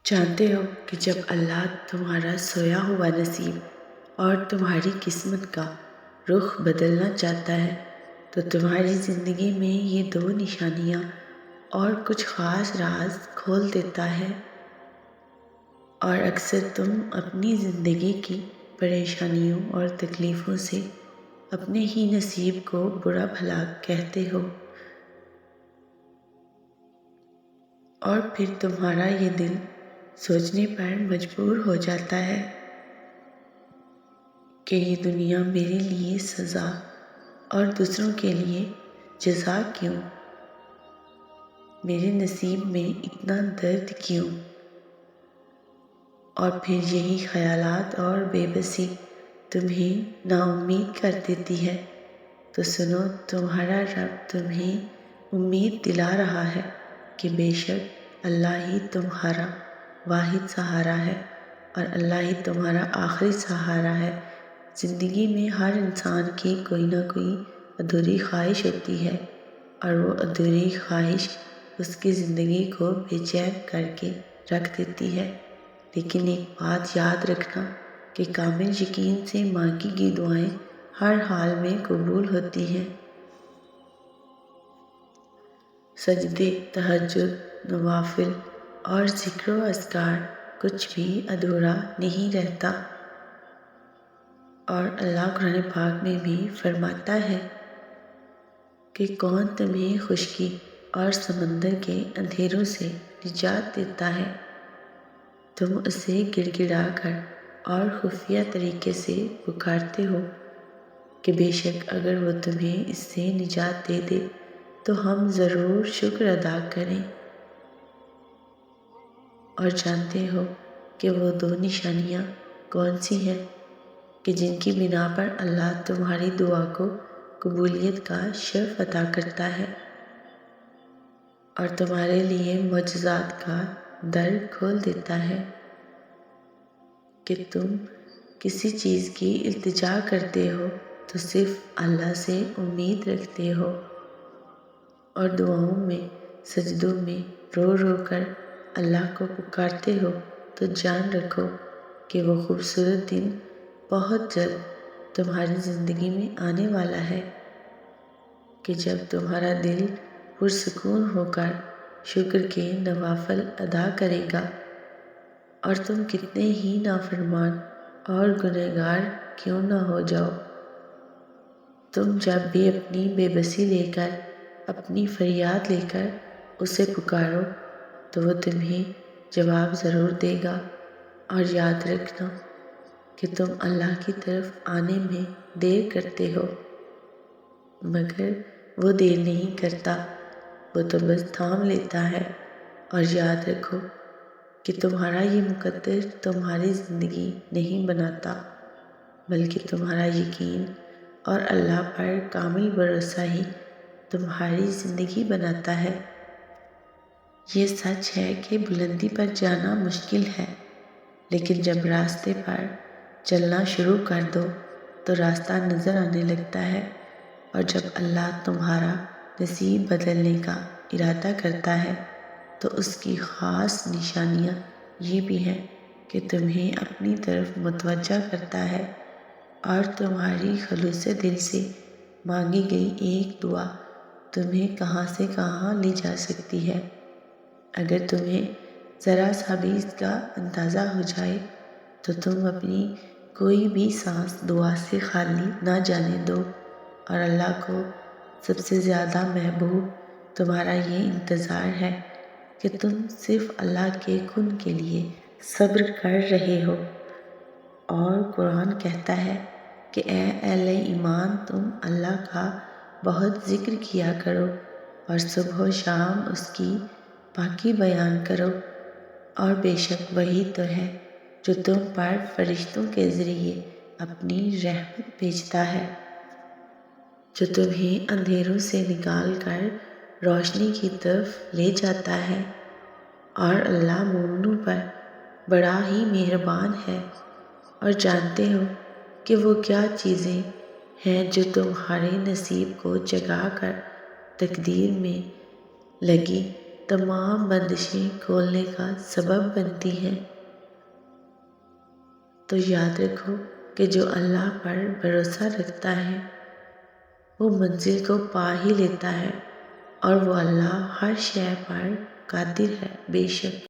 جانتے ہو کہ جب اللہ تمہارا سویا ہوا نصیب اور تمہاری قسمت کا رخ بدلنا چاہتا ہے تو تمہاری زندگی میں یہ دو نشانیاں اور کچھ خاص راز کھول دیتا ہے، اور اکثر تم اپنی زندگی کی پریشانیوں اور تکلیفوں سے اپنے ہی نصیب کو برا بھلا کہتے ہو، اور پھر تمہارا یہ دل سوچنے پر مجبور ہو جاتا ہے کہ یہ دنیا میرے لیے سزا اور دوسروں کے لیے جزا کیوں، میرے نصیب میں اتنا درد کیوں؟ اور پھر یہی خیالات اور بے بسی تمہیں نا امید کر دیتی ہے۔ تو سنو، تمہارا رب تمہیں امید دلا رہا ہے کہ بے شک اللہ ہی تمہارا واحد سہارا ہے اور اللہ ہی تمہارا آخری سہارا ہے۔ زندگی میں ہر انسان کی کوئی نہ کوئی ادھوری خواہش ہوتی ہے، اور وہ ادھوری خواہش اس کی زندگی کو بے چین کر کے رکھ دیتی ہے۔ لیکن ایک بات یاد رکھنا کہ کامل یقین سے مانگی گئی دعائیں ہر حال میں قبول ہوتی ہیں۔ سجدے، تہجد، نوافل اور ذکر و اذکار کچھ بھی ادھورا نہیں رہتا، اور اللہ قرآن پاک میں بھی فرماتا ہے کہ کون تمہیں خشکی اور سمندر کے اندھیروں سے نجات دیتا ہے؟ تم اسے گڑ گڑا کر اور خفیہ طریقے سے پکارتے ہو کہ بے شک اگر وہ تمہیں اس سے نجات دے دے تو ہم ضرور شکر ادا کریں۔ اور جانتے ہو کہ وہ دو نشانیاں کون سی ہیں کہ جن کی بنا پر اللہ تمہاری دعا کو قبولیت کا شرف عطا کرتا ہے اور تمہارے لیے معجزات کا در کھول دیتا ہے کہ تم کسی چیز کی التجا کرتے ہو تو صرف اللہ سے امید رکھتے ہو، اور دعاؤں میں، سجدوں میں رو رو کر اللہ کو پکارتے ہو تو جان رکھو کہ وہ خوبصورت دن بہت جلد تمہاری زندگی میں آنے والا ہے کہ جب تمہارا دل پرسکون ہو کر شکر کے نوافل ادا کرے گا، اور تم کتنے ہی نافرمان اور گنہگار کیوں نہ ہو جاؤ، تم جب بھی اپنی بے بسی لے کر، اپنی فریاد لے کر اسے پکارو تو وہ تمہیں جواب ضرور دے گا۔ اور یاد رکھنا کہ تم اللہ کی طرف آنے میں دیر کرتے ہو، مگر وہ دیر نہیں کرتا، وہ تو بس تھام لیتا ہے۔ اور یاد رکھو کہ تمہارا یہ مقدر تمہاری زندگی نہیں بناتا، بلکہ تمہارا یقین اور اللہ پر کامل بھروسہ ہی تمہاری زندگی بناتا ہے۔ یہ سچ ہے کہ بلندی پر جانا مشکل ہے، لیکن جب راستے پر چلنا شروع کر دو تو راستہ نظر آنے لگتا ہے، اور جب اللہ تمہارا نصیب بدلنے کا ارادہ کرتا ہے تو اس کی خاص نشانیاں یہ بھی ہیں کہ تمہیں اپنی طرف متوجہ کرتا ہے، اور تمہاری خلوص دل سے مانگی گئی ایک دعا تمہیں کہاں سے کہاں لے جا سکتی ہے۔ اگر تمہیں ذرا سا بھی اس کا اندازہ ہو جائے تو تم اپنی کوئی بھی سانس دعا سے خالی نہ جانے دو، اور اللہ کو سب سے زیادہ محبوب تمہارا یہ انتظار ہے کہ تم صرف اللہ کے کن کے لیے صبر کر رہے ہو۔ اور قرآن کہتا ہے کہ اے اہل ایمان، تم اللہ کا بہت ذکر کیا کرو اور صبح و شام اس کی پاکی بیان کرو، اور بے شک وہی تو ہے جو تم پر فرشتوں کے ذریعے اپنی رحمت بھیجتا ہے، جو تمہیں اندھیروں سے نکال کر روشنی کی طرف لے جاتا ہے۔ اور اللہ مومنوں پر بڑا ہی مہربان ہے۔ اور جانتے ہو کہ وہ کیا چیزیں ہیں جو تمہارے نصیب کو جگا کر تقدیر میں لگی تمام بندشیں کھولنے کا سبب بنتی ہیں۔ تو یاد رکھو کہ جو اللہ پر بھروسہ رکھتا ہے وہ منزل کو پا ہی لیتا ہے، اور وہ اللہ ہر شے پر قادر ہے۔ بے شک